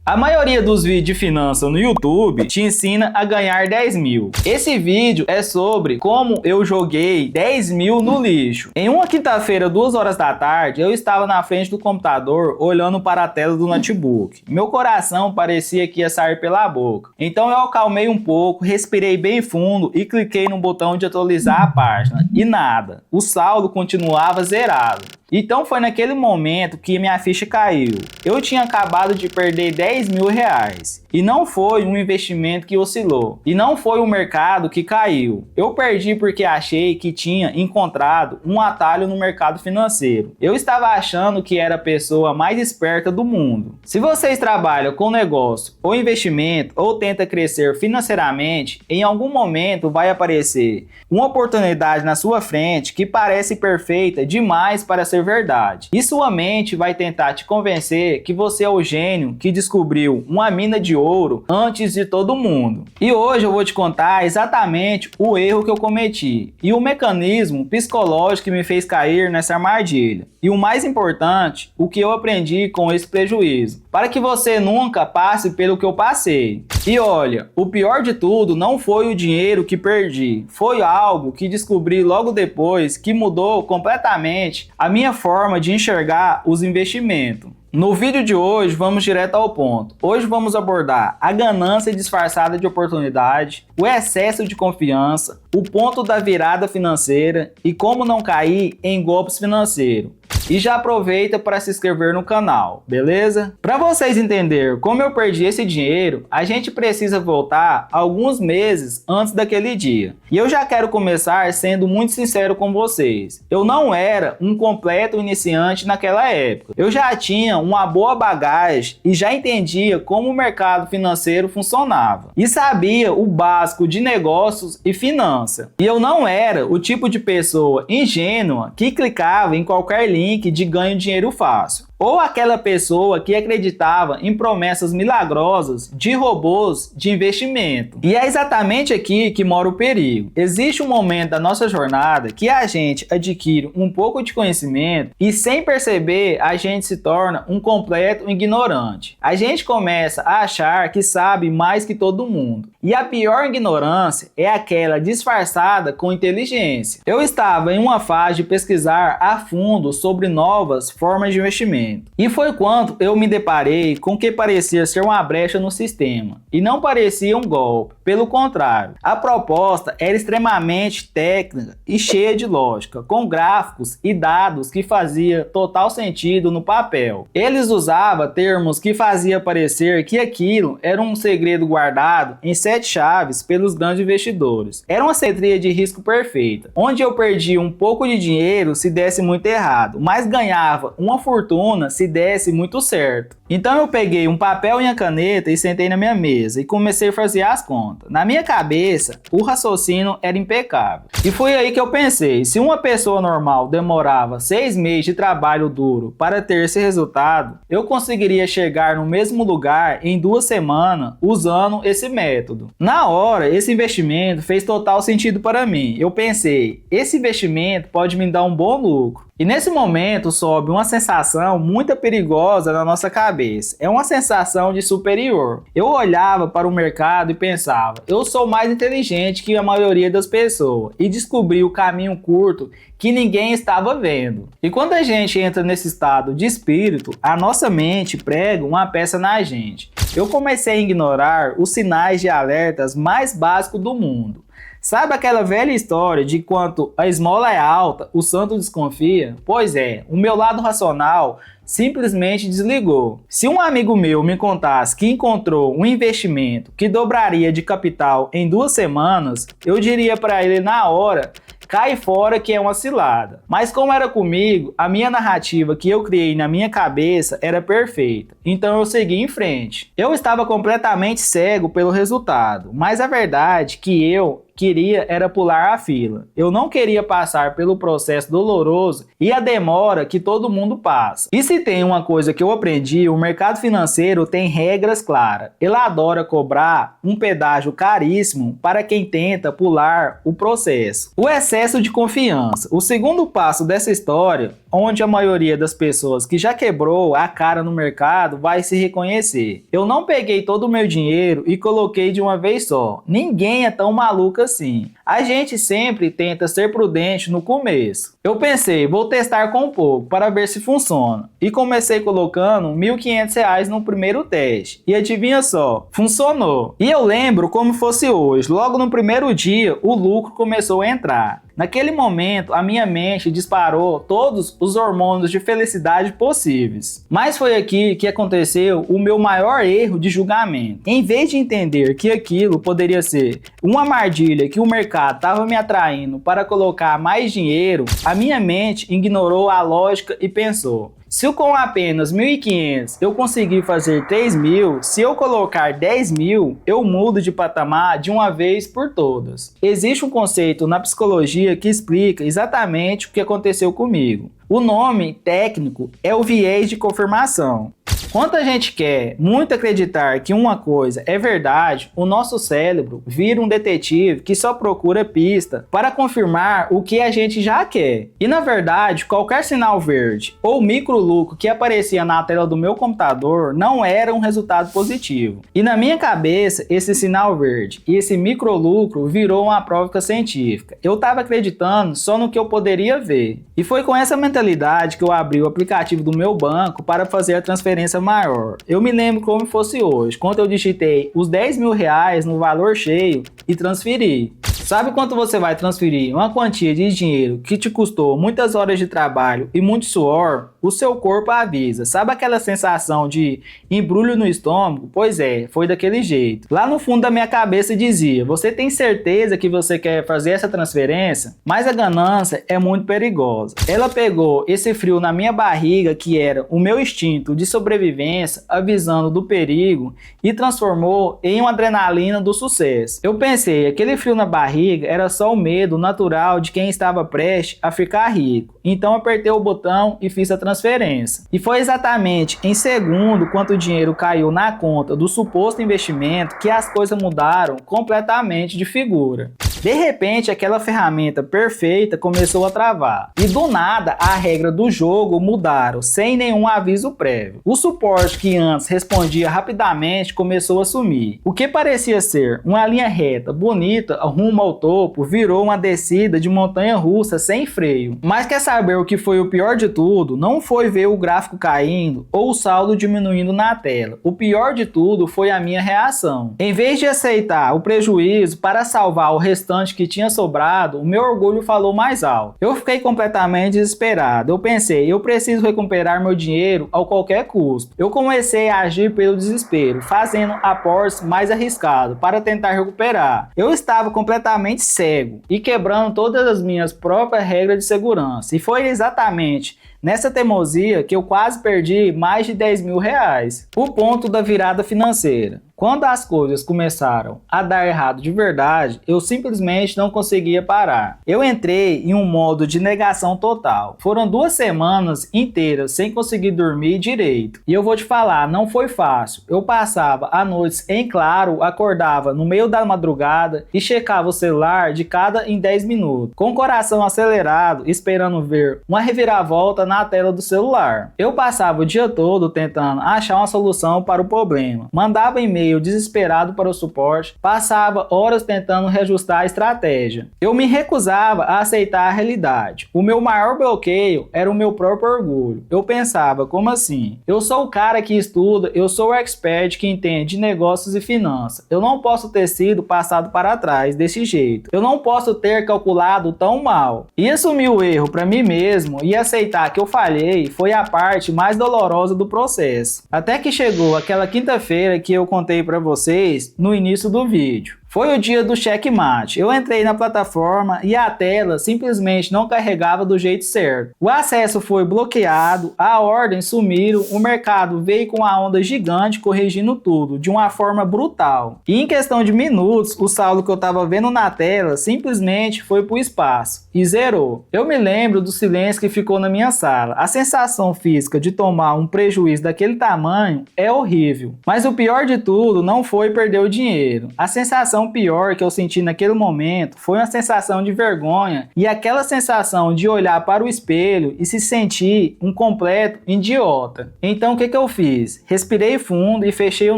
A maioria dos vídeos de finanças no YouTube te ensina a ganhar 10 mil. Esse vídeo é sobre como eu joguei 10 mil no lixo. Em uma quinta-feira, 2 horas da tarde, eu estava na frente do computador olhando para a tela do notebook. Meu coração parecia que ia sair pela boca. Então eu acalmei um pouco, respirei bem fundo e cliquei no botão de atualizar a página. E nada, o saldo continuava zerado. Então foi naquele momento que minha ficha caiu. Eu tinha acabado de perder 10 mil reais. E não foi um investimento que oscilou. E não foi o mercado que caiu. Eu perdi porque achei que tinha encontrado um atalho no mercado financeiro. Eu estava achando que era a pessoa mais esperta do mundo. Se vocês trabalham com negócio ou investimento ou tenta crescer financeiramente, em algum momento vai aparecer uma oportunidade na sua frente que parece perfeita demais para ser verdade. E sua mente vai tentar te convencer que você é o gênio que descobriu uma mina de ouro antes de todo mundo. E hoje eu vou te contar exatamente o erro que eu cometi e o mecanismo psicológico que me fez cair nessa armadilha. E o mais importante, o que eu aprendi com esse prejuízo, para que você nunca passe pelo que eu passei. E olha, o pior de tudo não foi o dinheiro que perdi, foi algo que descobri logo depois que mudou completamente a minha forma de enxergar os investimentos. No vídeo de hoje, vamos direto ao ponto. Hoje vamos abordar a ganância disfarçada de oportunidade, o excesso de confiança, o ponto da virada financeira e como não cair em golpes financeiros. E já aproveita para se inscrever no canal, beleza? Para vocês entenderem como eu perdi esse dinheiro, a gente precisa voltar alguns meses antes daquele dia. E eu já quero começar sendo muito sincero com vocês. Eu não era um completo iniciante naquela época. Eu já tinha uma boa bagagem e já entendia como o mercado financeiro funcionava. E sabia o básico de negócios e finanças. E eu não era o tipo de pessoa ingênua que clicava em qualquer link de ganho dinheiro fácil. Ou aquela pessoa que acreditava em promessas milagrosas de robôs de investimento. E é exatamente aqui que mora o perigo. Existe um momento da nossa jornada que a gente adquire um pouco de conhecimento e sem perceber a gente se torna um completo ignorante. A gente começa a achar que sabe mais que todo mundo. E a pior ignorância é aquela disfarçada com inteligência. Eu estava em uma fase de pesquisar a fundo sobre novas formas de investimento. E foi quando eu me deparei com o que parecia ser uma brecha no sistema. E não parecia um golpe. Pelo contrário, a proposta era extremamente técnica e cheia de lógica, com gráficos e dados que fazia total sentido no papel. Eles usavam termos que faziam parecer que aquilo era um segredo guardado em 7 chaves pelos grandes investidores. Era uma simetria de risco perfeita, onde eu perdia um pouco de dinheiro se desse muito errado, mas ganhava uma fortuna se desse muito certo. Então eu peguei um papel e uma caneta e sentei na minha mesa e comecei a fazer as contas. Na minha cabeça, o raciocínio era impecável. E foi aí que eu pensei, se uma pessoa normal demorava 6 meses de trabalho duro para ter esse resultado, eu conseguiria chegar no mesmo lugar em 2 semanas usando esse método. Na hora, esse investimento fez total sentido para mim. Eu pensei, esse investimento pode me dar um bom lucro. E nesse momento sobe uma sensação muito perigosa na nossa cabeça. É uma sensação de superior. Eu olhava para o mercado e pensava, eu sou mais inteligente que a maioria das pessoas. E descobri o caminho curto que ninguém estava vendo. E quando a gente entra nesse estado de espírito, a nossa mente prega uma peça na gente. Eu comecei a ignorar os sinais de alertas mais básicos do mundo. Sabe aquela velha história de quanto a esmola é alta, o santo desconfia? Pois é, o meu lado racional simplesmente desligou. Se um amigo meu me contasse que encontrou um investimento que dobraria de capital em 2 semanas, eu diria para ele na hora, cai fora que é uma cilada. Mas como era comigo, a minha narrativa que eu criei na minha cabeça era perfeita. Então eu segui em frente. Eu estava completamente cego pelo resultado, mas a verdade é que eu queria era pular a fila. Eu não queria passar pelo processo doloroso e a demora que todo mundo passa. E se tem uma coisa que eu aprendi, o mercado financeiro tem regras claras. Ele adora cobrar um pedágio caríssimo para quem tenta pular o processo. O excesso de confiança. O segundo passo dessa história, onde a maioria das pessoas que já quebrou a cara no mercado vai se reconhecer. Eu não peguei todo o meu dinheiro e coloquei de uma vez só. Ninguém é tão maluco assim. A gente sempre tenta ser prudente no começo. Eu pensei, vou testar com um pouco para ver se funciona. E comecei colocando R$ 1.500 no primeiro teste. E adivinha só, funcionou. E eu lembro como fosse hoje. Logo no primeiro dia, o lucro começou a entrar. Naquele momento, a minha mente disparou todos os hormônios de felicidade possíveis. Mas foi aqui que aconteceu o meu maior erro de julgamento. Em vez de entender que aquilo poderia ser uma armadilha que o mercado estava me atraindo para colocar mais dinheiro, a minha mente ignorou a lógica e pensou: se com apenas 1.500 eu conseguir fazer 3.000, se eu colocar 10.000, eu mudo de patamar de uma vez por todas. Existe um conceito na psicologia que explica exatamente o que aconteceu comigo. O nome técnico é o viés de confirmação. Quando a gente quer muito acreditar que uma coisa é verdade, o nosso cérebro vira um detetive que só procura pista para confirmar o que a gente já quer. E na verdade, qualquer sinal verde ou micro lucro que aparecia na tela do meu computador não era um resultado positivo. E na minha cabeça, esse sinal verde e esse micro lucro virou uma prova científica. Eu estava acreditando só no que eu poderia ver. E foi com essa mentalidade que eu abri o aplicativo do meu banco para fazer a transferência maior. Eu me lembro como fosse hoje, quando eu digitei os R$ 10.000 no valor cheio e transferi. Sabe quanto você vai transferir uma quantia de dinheiro que te custou muitas horas de trabalho e muito suor? O seu corpo avisa. Sabe aquela sensação de embrulho no estômago? Pois é, foi daquele jeito. Lá no fundo da minha cabeça dizia: você tem certeza que você quer fazer essa transferência? Mas a ganância é muito perigosa. Ela pegou esse frio na minha barriga, que era o meu instinto de sobrevivência, avisando do perigo, e transformou em uma adrenalina do sucesso. Eu pensei, aquele frio na barriga era só o medo natural de quem estava prestes a ficar rico. Então apertei o botão e fiz a transferência. E foi exatamente em segundo, quanto o dinheiro caiu na conta do suposto investimento, que as coisas mudaram completamente de figura. De repente, aquela ferramenta perfeita começou a travar. E do nada, a regra do jogo mudaram, sem nenhum aviso prévio. O suporte que antes respondia rapidamente começou a sumir. O que parecia ser uma linha reta, bonita, rumo ao topo, virou uma descida de montanha-russa sem freio. Mas quer saber o que foi o pior de tudo? Não foi ver o gráfico caindo ou o saldo diminuindo na tela. O pior de tudo foi a minha reação. Em vez de aceitar o prejuízo para salvar o restante que tinha sobrado, o meu orgulho falou mais alto. Eu fiquei completamente desesperado. Eu pensei, eu preciso recuperar meu dinheiro a qualquer custo. Eu comecei a agir pelo desespero, fazendo aportes mais arriscados para tentar recuperar. Eu estava completamente cego e quebrando todas as minhas próprias regras de segurança. E foi exatamente nessa teimosia que eu quase perdi mais de R$ 10.000. O ponto da virada financeira. Quando as coisas começaram a dar errado de verdade, eu simplesmente não conseguia parar. Eu entrei em um modo de negação total. Foram 2 semanas inteiras sem conseguir dormir direito. E eu vou te falar, não foi fácil. Eu passava a noites em claro, acordava no meio da madrugada e checava o celular de cada em 10 minutos, com o coração acelerado, esperando ver uma reviravolta na tela do celular. Eu passava o dia todo tentando achar uma solução para o problema. Mandava e-mail desesperado para o suporte, passava horas tentando reajustar a estratégia. Eu me recusava a aceitar a realidade. O meu maior bloqueio era o meu próprio orgulho. Eu pensava, como assim? Eu sou o cara que estuda, eu sou o expert que entende de negócios e finanças. Eu não posso ter sido passado para trás desse jeito. Eu não posso ter calculado tão mal. E assumir o erro para mim mesmo e aceitar que eu falhei foi a parte mais dolorosa do processo. Até que chegou aquela quinta-feira que eu contei para vocês no início do vídeo. Foi o dia do checkmate. Eu entrei na plataforma e a tela simplesmente não carregava do jeito certo. O acesso foi bloqueado, a ordem sumiram, o mercado veio com uma onda gigante corrigindo tudo, de uma forma brutal. E em questão de minutos, o saldo que eu estava vendo na tela simplesmente foi pro espaço e zerou. Eu me lembro do silêncio que ficou na minha sala. A sensação física de tomar um prejuízo daquele tamanho é horrível. Mas o pior de tudo não foi perder o dinheiro. A sensação pior que eu senti naquele momento foi uma sensação de vergonha e aquela sensação de olhar para o espelho e se sentir um completo idiota. Então o que eu fiz? Respirei fundo e fechei o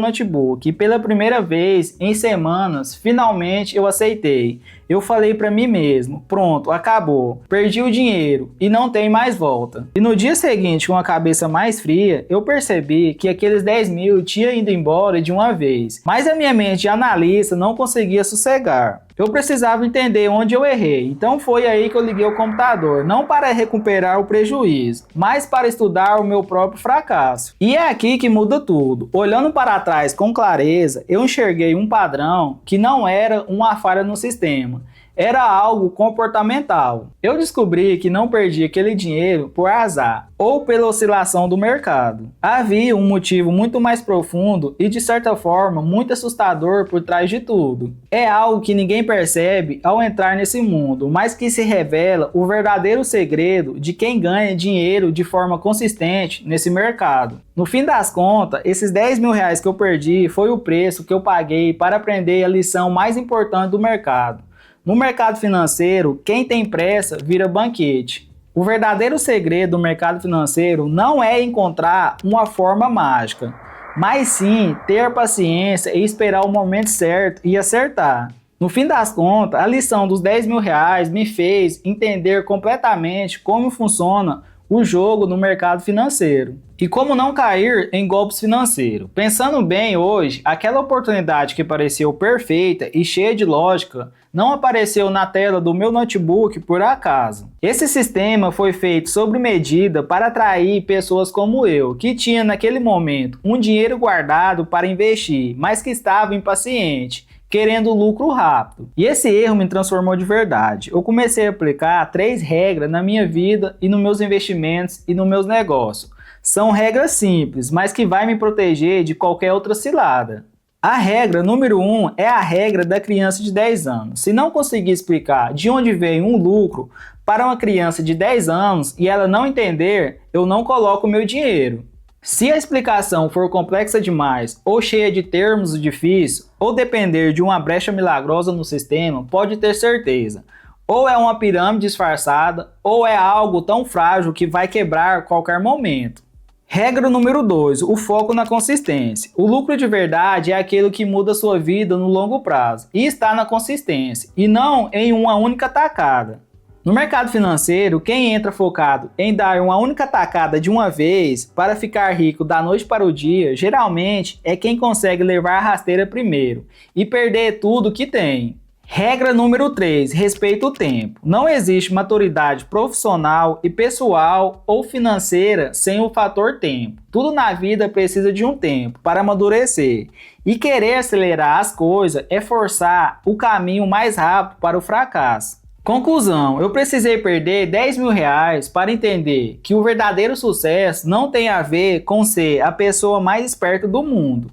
notebook e pela primeira vez em semanas, finalmente eu aceitei. Eu falei para mim mesmo, pronto, acabou, perdi o dinheiro e não tem mais volta. E no dia seguinte, com a cabeça mais fria, eu percebi que aqueles 10 mil tinha ido embora de uma vez. Mas a minha mente de analista não conseguia sossegar. Eu precisava entender onde eu errei, então foi aí que eu liguei o computador, não para recuperar o prejuízo, mas para estudar o meu próprio fracasso. E é aqui que muda tudo. Olhando para trás com clareza, eu enxerguei um padrão que não era uma falha no sistema. Era algo comportamental. Eu descobri que não perdi aquele dinheiro por azar ou pela oscilação do mercado. Havia um motivo muito mais profundo e, de certa forma, muito assustador por trás de tudo. É algo que ninguém percebe ao entrar nesse mundo, mas que se revela o verdadeiro segredo de quem ganha dinheiro de forma consistente nesse mercado. No fim das contas, esses 10 mil reais que eu perdi foi o preço que eu paguei para aprender a lição mais importante do mercado. No mercado financeiro, quem tem pressa vira banquete. O verdadeiro segredo do mercado financeiro não é encontrar uma forma mágica, mas sim ter paciência e esperar o momento certo e acertar. No fim das contas, a lição dos 10 mil reais me fez entender completamente como funciona o jogo no mercado financeiro e como não cair em golpes financeiros. Pensando bem hoje, aquela oportunidade que pareceu perfeita e cheia de lógica não apareceu na tela do meu notebook por acaso. Esse sistema foi feito sob medida para atrair pessoas como eu, que tinha naquele momento um dinheiro guardado para investir, mas que estava impaciente, querendo lucro rápido. E esse erro me transformou de verdade. Eu comecei a aplicar 3 regras na minha vida e nos meus investimentos e nos meus negócios. São regras simples, mas que vai me proteger de qualquer outra cilada. A regra número 1 é a regra da criança de 10 anos. Se não conseguir explicar de onde vem um lucro para uma criança de 10 anos e ela não entender, eu não coloco o meu dinheiro. Se a explicação for complexa demais, ou cheia de termos difíceis, ou depender de uma brecha milagrosa no sistema, pode ter certeza. Ou é uma pirâmide disfarçada, ou é algo tão frágil que vai quebrar a qualquer momento. Regra número 2, o foco na consistência. O lucro de verdade é aquele que muda a sua vida no longo prazo, e está na consistência, e não em uma única tacada. No mercado financeiro, quem entra focado em dar uma única tacada de uma vez para ficar rico da noite para o dia, geralmente é quem consegue levar a rasteira primeiro e perder tudo que tem. Regra número 3, respeita o tempo. Não existe maturidade profissional e pessoal ou financeira sem o fator tempo. Tudo na vida precisa de um tempo para amadurecer. E querer acelerar as coisas é forçar o caminho mais rápido para o fracasso. Conclusão, eu precisei perder 10 mil reais para entender que o verdadeiro sucesso não tem a ver com ser a pessoa mais esperta do mundo.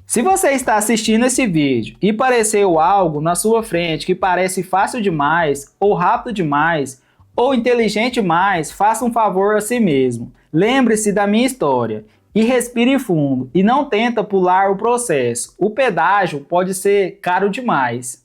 Se você está assistindo esse vídeo e pareceu algo na sua frente que parece fácil demais, ou rápido demais, ou inteligente demais, faça um favor a si mesmo. Lembre-se da minha história e respire fundo e não tenta pular o processo. O pedágio pode ser caro demais.